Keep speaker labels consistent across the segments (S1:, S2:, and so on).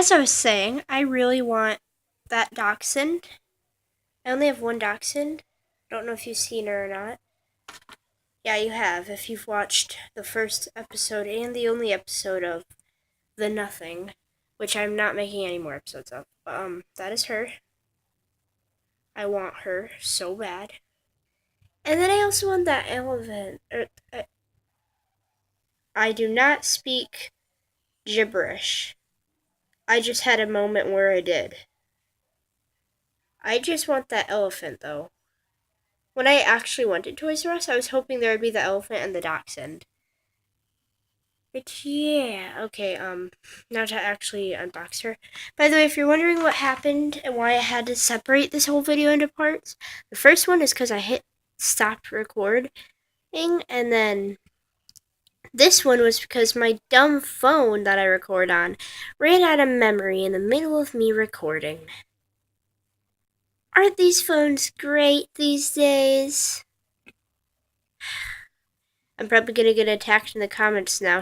S1: as I was saying, I really want that dachshund. I only have one dachshund. Don't know if you've seen her or not. Yeah, you have. If you've watched the first episode and the only episode of The Nothing, which I'm not making any more episodes of. That is her. I want her so bad. And then I also want that elephant. I do not speak gibberish. I just had a moment where I did. I just want that elephant, though. When I actually went to Toys R Us, I was hoping there would be the elephant and the dachshund. But yeah, okay, now to actually unbox her. By the way, if you're wondering what happened and why I had to separate this whole video into parts, the first one is because I hit stop recording, and then this one was because my dumb phone that I record on ran out of memory in the middle of me recording. Aren't these phones great these days? I'm probably going to get attacked in the comments now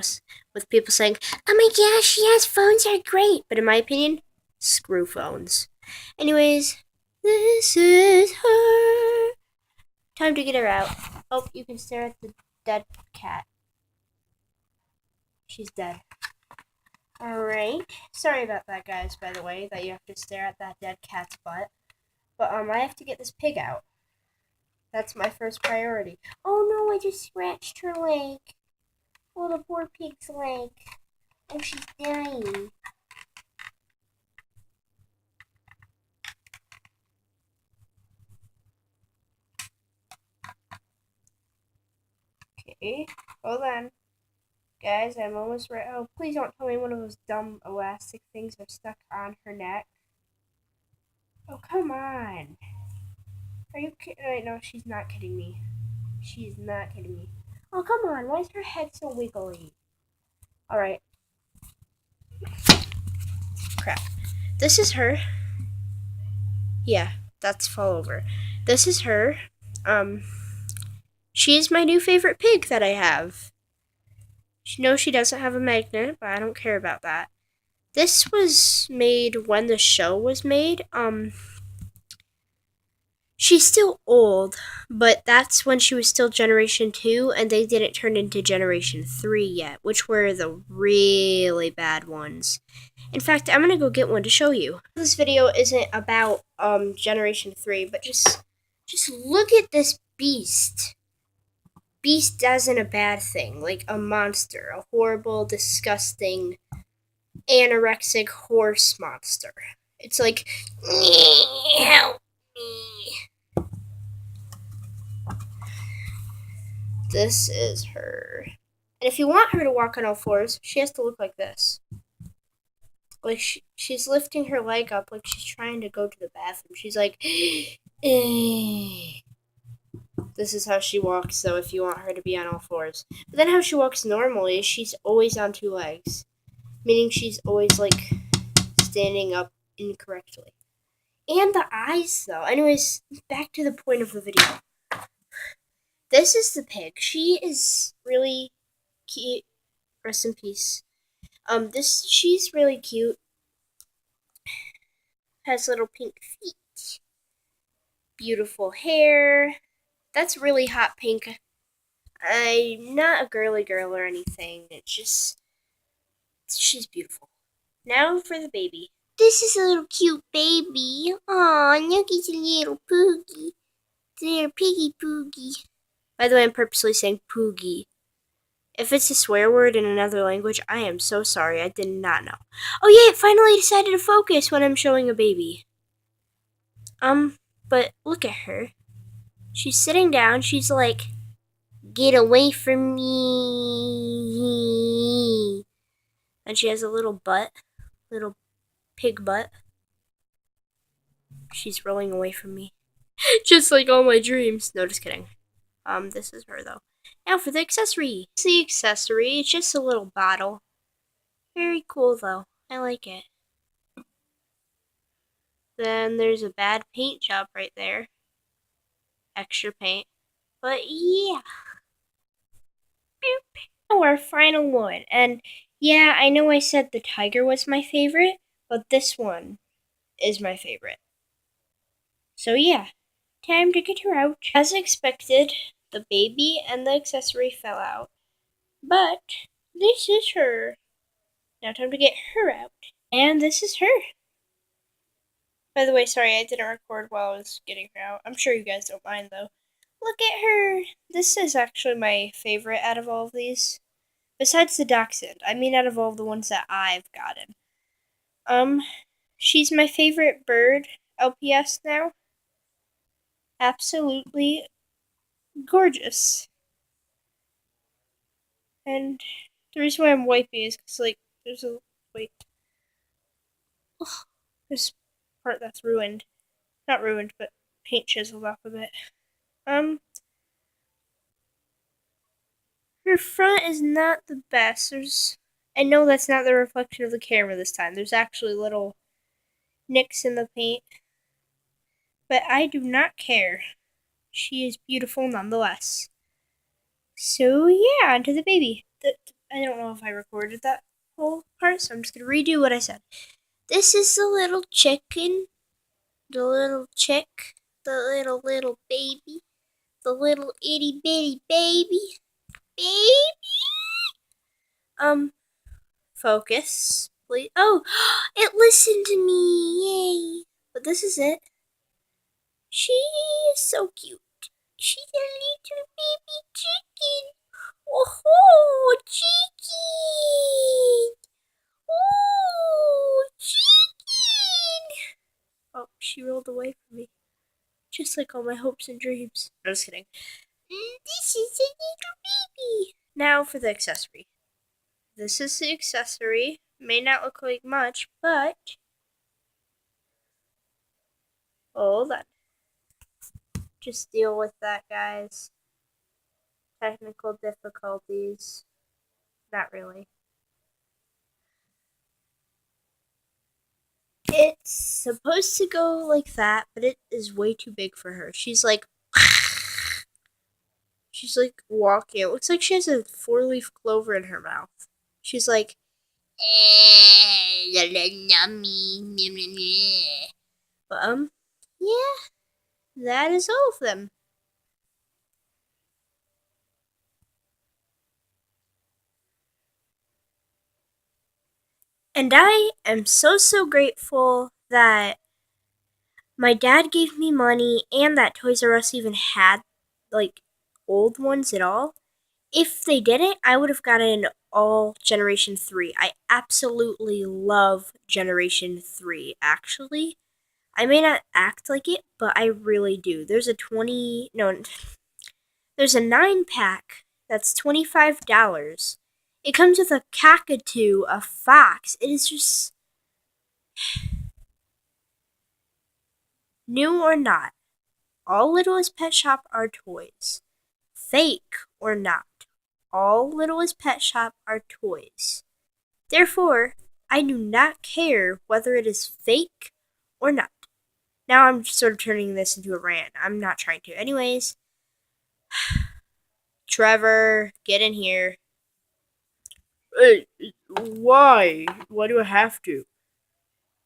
S1: with people saying, oh my gosh, yes, phones are great. But in my opinion, screw phones. Anyways, this is her. Time to get her out. Oh, you can stare at the dead cat. She's dead. Alright. Sorry about that, guys, by the way, that you have to stare at that dead cat's butt. But I have to get this pig out. That's my first priority. Oh no, I just scratched her leg. Oh, the poor pig's leg. Oh, she's dying. Okay, hold on. Guys, I'm almost ready. Oh, please don't tell me one of those dumb elastic things are stuck on her neck. Oh, come on. Are you kidding? Wait, no, she's not kidding me. She's not kidding me. Oh, come on. Why is her head so wiggly? Alright. Crap. This is her. Yeah, that's fall over. This is her. She's my new favorite pig that I have. No, she doesn't have a magnet, but I don't care about that. This was made when the show was made. She's still old, but that's when she was still Generation 2, and they didn't turn into Generation 3 yet, which were the really bad ones. In fact, I'm gonna go get one to show you. This video isn't about Generation 3, but just look at this beast. Beast as in a bad thing, like a monster, a horrible, disgusting, anorexic horse monster. It's like, help me. This is her. And if you want her to walk on all fours, she has to look like this. Like she's lifting her leg up like she's trying to go to the bathroom. She's like, eh. This is how she walks, so if you want her to be on all fours. But then how she walks normally, she's always on two legs. Meaning she's always, like, standing up incorrectly. And the eyes, though. Anyways, back to the point of the video. This is the pig. She is really cute. Rest in peace. She's really cute. Has little pink feet. Beautiful hair. That's really hot pink. I'm not a girly girl or anything. It's just, she's beautiful. Now for the baby. This is a little cute baby. Aw, look, it's a little poogie. It's a little piggy poogie. By the way, I'm purposely saying poogie. If it's a swear word in another language, I am so sorry. I did not know. Oh yeah, it finally decided to focus when I'm showing a baby. But look at her. She's sitting down. She's like, get away from me. And she has a little butt. Little pig butt. She's rolling away from me. Just like all my dreams. No, just kidding. This is her though. Now for the accessory. It's the accessory. It's just a little bottle. Very cool though. I like it. Then there's a bad paint job right there. Extra paint. But yeah. Boop. Now our final one. And yeah, I know I said the tiger was my favorite, but this one is my favorite. So yeah, time to get her out. As expected, the baby and the accessory fell out, but this is her. Now time to get her out. And this is her. By the way, sorry I didn't record while I was getting her out. I'm sure you guys don't mind though. Look at her. This is actually my favorite out of all of these. Besides the dachshund. I mean out of all the ones that I've gotten. She's my favorite bird, LPS now. Absolutely gorgeous. And the reason why I'm wiping is because, like, there's a. Wait. Ugh, this part that's ruined. Not ruined, but paint chiseled off of it. Her front is not the best. I know that's not the reflection of the camera this time. There's actually little nicks in the paint. But I do not care. She is beautiful nonetheless. So yeah, onto the baby. I don't know if I recorded that whole part, so I'm just gonna redo what I said. This is the little chicken, the little chick, the little baby, the little itty bitty baby, focus, please. Oh, it listened to me, yay! But this is it. She is so cute. She's a little baby chicken. Oh, chicken! Oh, chicken! Oh, she rolled away from me. Just like all my hopes and dreams. No, just kidding. This is a little baby. Now for the accessory. This is the accessory. May not look like much, but hold on. Just deal with that, guys. Technical difficulties. Not really. It's supposed to go like that, but it is way too big for her. She's like walking. It looks like she has a 4-leaf clover in her mouth. She's like, but yeah, that is all of them. And I am so grateful that my dad gave me money and that Toys R Us even had, like, old ones at all. If they didn't, I would have gotten all Generation 3. I absolutely love Generation 3, actually. I may not act like it, but I really do. There's a 9-pack that's $25. It comes with a cockatoo, a fox. It is just new or not. All Littlest Pet Shop are toys. Fake or not. All Littlest Pet Shop are toys. Therefore, I do not care whether it is fake or not. Now I'm sort of turning this into a rant. I'm not trying to. Anyways, Trevor, get in here. Hey, why? Why do I have to?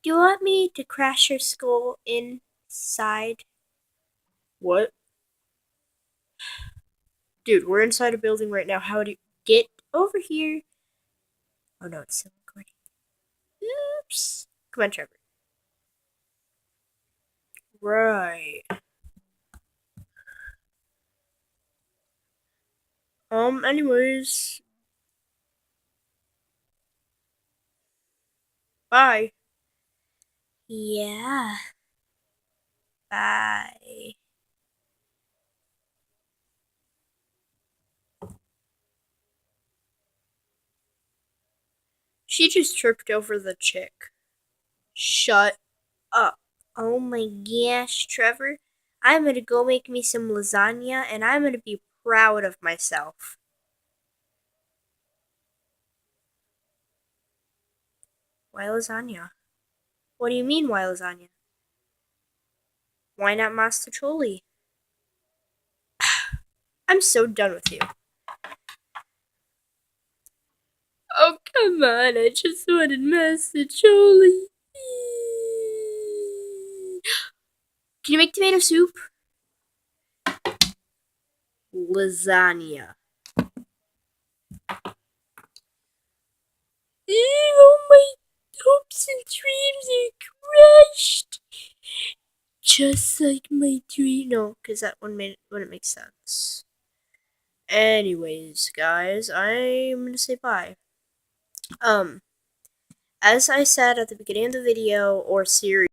S1: Do you want me to crash your skull inside? What? Dude, we're inside a building right now. How do you get over here? Oh no, it's still recording. Oops. Come on, Trevor. Right. Anyways. Bye. Yeah. Bye. She just tripped over the chick. Shut up. Oh my gosh, Trevor. I'm gonna go make me some lasagna and I'm gonna be proud of myself. Why lasagna? What do you mean, why lasagna? Why not mastacholi? I'm so done with you. Oh, come on. I just wanted mastacholi. Can you make tomato soup? Lasagna. Oh, my hopes and dreams are crushed. Just like my dream. No, because that wouldn't make sense. Anyways, guys, I'm gonna say bye. As I said at the beginning of the video or series,